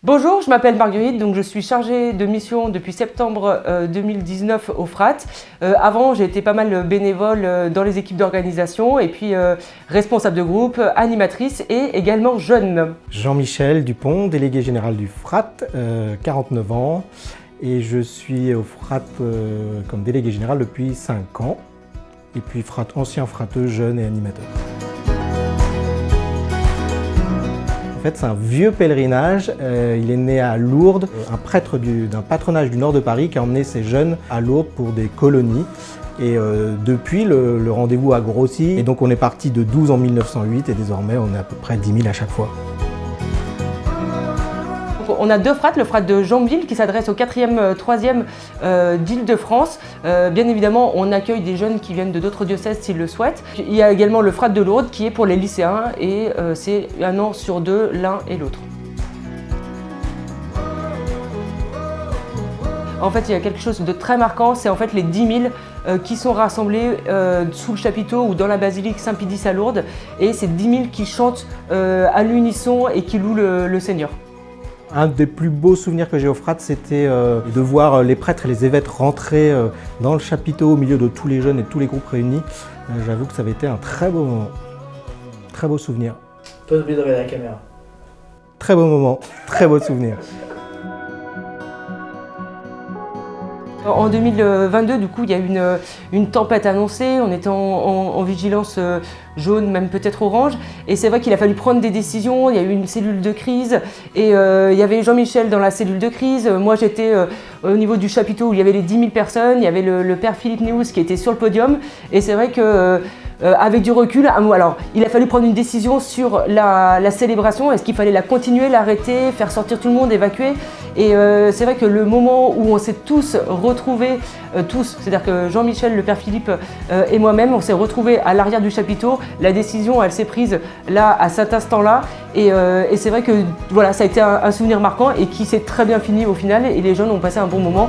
Bonjour, je m'appelle Marguerite, donc je suis chargée de mission depuis septembre 2019 au FRAT. Avant, j'ai été pas mal bénévole dans les équipes d'organisation et puis responsable de groupe, animatrice et également jeune. Jean-Michel Dupont, délégué général du FRAT, 49 ans, et je suis au FRAT comme délégué général depuis 5 ans, et puis ancien frateux, jeune et animateur. En fait, c'est un vieux pèlerinage. Il est né à Lourdes, un prêtre d'un patronage du nord de Paris qui a emmené ses jeunes à Lourdes pour des colonies. Et depuis, le rendez-vous a grossi. Et donc, on est parti de 12 en 1908 et désormais, on est à peu près 10 000 à chaque fois. On a deux frats, le frat de Jambville qui s'adresse au 4e, 3e d'Île-de-France. Bien évidemment, on accueille des jeunes qui viennent de d'autres diocèses s'ils le souhaitent. Il y a également le frat de Lourdes qui est pour les lycéens et c'est 1 an sur 2 l'un et l'autre. En fait, il y a quelque chose de très marquant, c'est en fait les 10 000 qui sont rassemblés sous le chapiteau ou dans la basilique Saint-Pédis à Lourdes. Et c'est 10 000 qui chantent à l'unisson et qui louent le Seigneur. Un des plus beaux souvenirs que j'ai au FRAT, c'était de voir les prêtres et les évêques rentrer dans le chapiteau au milieu de tous les jeunes et tous les groupes réunis. J'avoue que ça avait été un très beau moment, très beau souvenir. Pas oublier de regarder la caméra. Très beau moment, très beau souvenir. En 2022, du coup, il y a eu une tempête annoncée, on était en vigilance jaune, même peut-être orange, et c'est vrai qu'il a fallu prendre des décisions, il y a eu une cellule de crise, et il y avait Jean-Michel dans la cellule de crise, moi j'étais au niveau du chapiteau où il y avait les 10 000 personnes, il y avait le père Philippe News qui était sur le podium, et c'est vrai que avec du recul, alors il a fallu prendre une décision sur la célébration, est-ce qu'il fallait la continuer, l'arrêter, faire sortir tout le monde, évacuer, et c'est vrai que le moment où on s'est tous retrouvés, c'est-à-dire que Jean-Michel, le père Philippe et moi-même, on s'est retrouvés à l'arrière du chapiteau, la décision elle s'est prise là, à cet instant-là, et c'est vrai que voilà, ça a été un souvenir marquant et qui s'est très bien fini au final, et les jeunes ont passé un bon moment.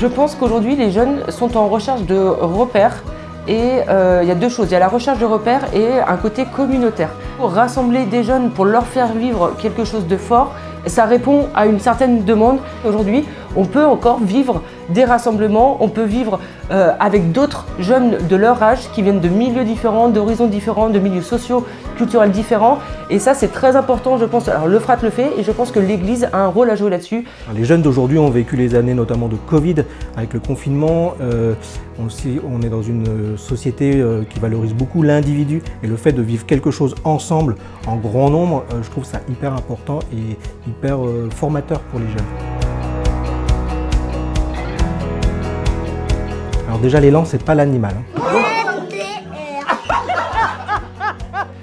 Je pense qu'aujourd'hui, les jeunes sont en recherche de repères et il y a deux choses. Il y a la recherche de repères et un côté communautaire. Pour rassembler des jeunes, pour leur faire vivre quelque chose de fort, ça répond à une certaine demande. Aujourd'hui, on peut encore vivre des rassemblements, on peut vivre avec d'autres jeunes de leur âge qui viennent de milieux différents, d'horizons différents, de milieux sociaux, culturels différents. Et ça, c'est très important, je pense. Alors, le FRAT le fait et je pense que l'Église a un rôle à jouer là-dessus. Les jeunes d'aujourd'hui ont vécu les années notamment de Covid, avec le confinement. On est dans une société qui valorise beaucoup l'individu et le fait de vivre quelque chose ensemble, en grand nombre, je trouve ça hyper important et hyper formateur pour les jeunes. Alors déjà, l'élan, c'est pas l'animal.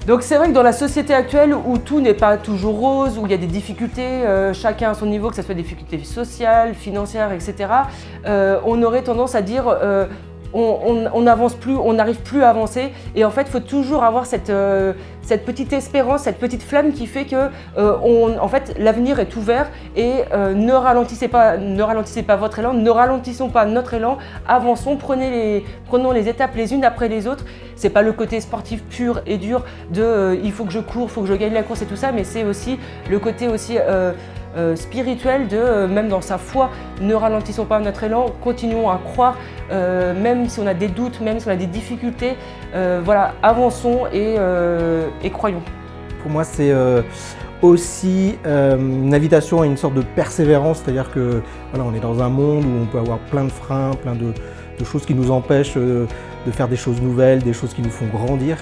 Donc c'est vrai que dans la société actuelle où tout n'est pas toujours rose, où il y a des difficultés, chacun à son niveau, que ce soit des difficultés sociales, financières, etc., on aurait tendance à dire on n'avance plus, on n'arrive plus à avancer. Et en fait, il faut toujours avoir cette petite espérance, cette petite flamme qui fait que en fait, l'avenir est ouvert et ne ralentissez pas votre élan, ne ralentissons pas notre élan, avançons, prenons les étapes les unes après les autres. C'est pas le côté sportif pur et dur de il faut que je cours, il faut que je gagne la course et tout ça, mais c'est aussi le côté aussi spirituel de même dans sa foi, ne ralentissons pas notre élan, continuons à croire, même si on a des doutes, même si on a des difficultés, voilà, avançons et croyons. Pour moi, c'est aussi une invitation à une sorte de persévérance, c'est-à-dire que voilà, on est dans un monde où on peut avoir plein de freins, plein de choses qui nous empêchent de faire des choses nouvelles, des choses qui nous font grandir.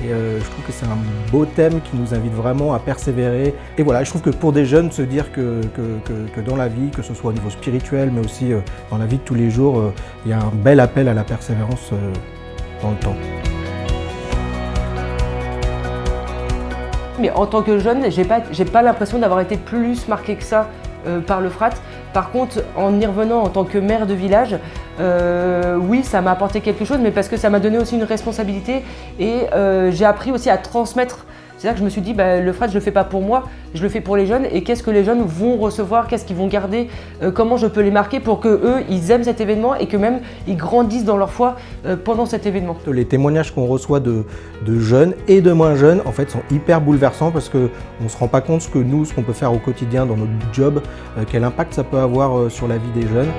Et je trouve que c'est un beau thème qui nous invite vraiment à persévérer. Et voilà, je trouve que pour des jeunes, se dire que dans la vie, que ce soit au niveau spirituel, mais aussi dans la vie de tous les jours, il y a un bel appel à la persévérance dans le temps. Mais en tant que jeune, j'ai pas l'impression d'avoir été plus marquée que ça par le FRAT. Par contre, en y revenant en tant que maire de village, oui, ça m'a apporté quelque chose, mais parce que ça m'a donné aussi une responsabilité et j'ai appris aussi à transmettre C'est là que je me suis dit, le frat, je le fais pas pour moi, je le fais pour les jeunes. Et qu'est-ce que les jeunes vont recevoir, qu'est-ce qu'ils vont garder, comment je peux les marquer pour que eux, ils aiment cet événement et que même ils grandissent dans leur foi pendant cet événement. Les témoignages qu'on reçoit de jeunes et de moins jeunes, en fait, sont hyper bouleversants parce qu'on ne se rend pas compte ce qu'on peut faire au quotidien dans notre job, quel impact ça peut avoir sur la vie des jeunes.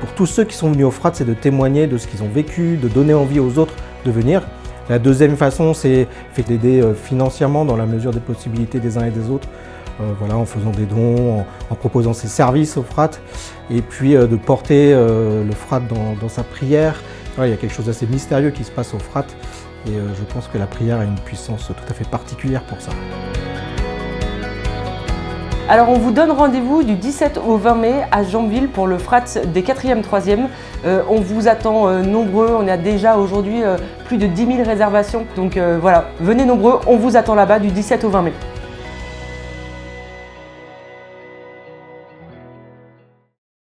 Pour tous ceux qui sont venus au Frat, c'est de témoigner de ce qu'ils ont vécu, de donner envie aux autres de venir. La deuxième façon, c'est d'aider financièrement dans la mesure des possibilités des uns et des autres, en faisant des dons, en proposant ses services au Frat, et puis de porter le Frat dans sa prière. Il y a quelque chose d'assez mystérieux qui se passe au Frat, et je pense que la prière a une puissance tout à fait particulière pour ça. Alors on vous donne rendez-vous du 17 au 20 mai à Jambeville pour le Frat des 4e, 3e. On vous attend nombreux, on a déjà aujourd'hui plus de 10 000 réservations. Donc voilà, venez nombreux, on vous attend là-bas du 17 au 20 mai.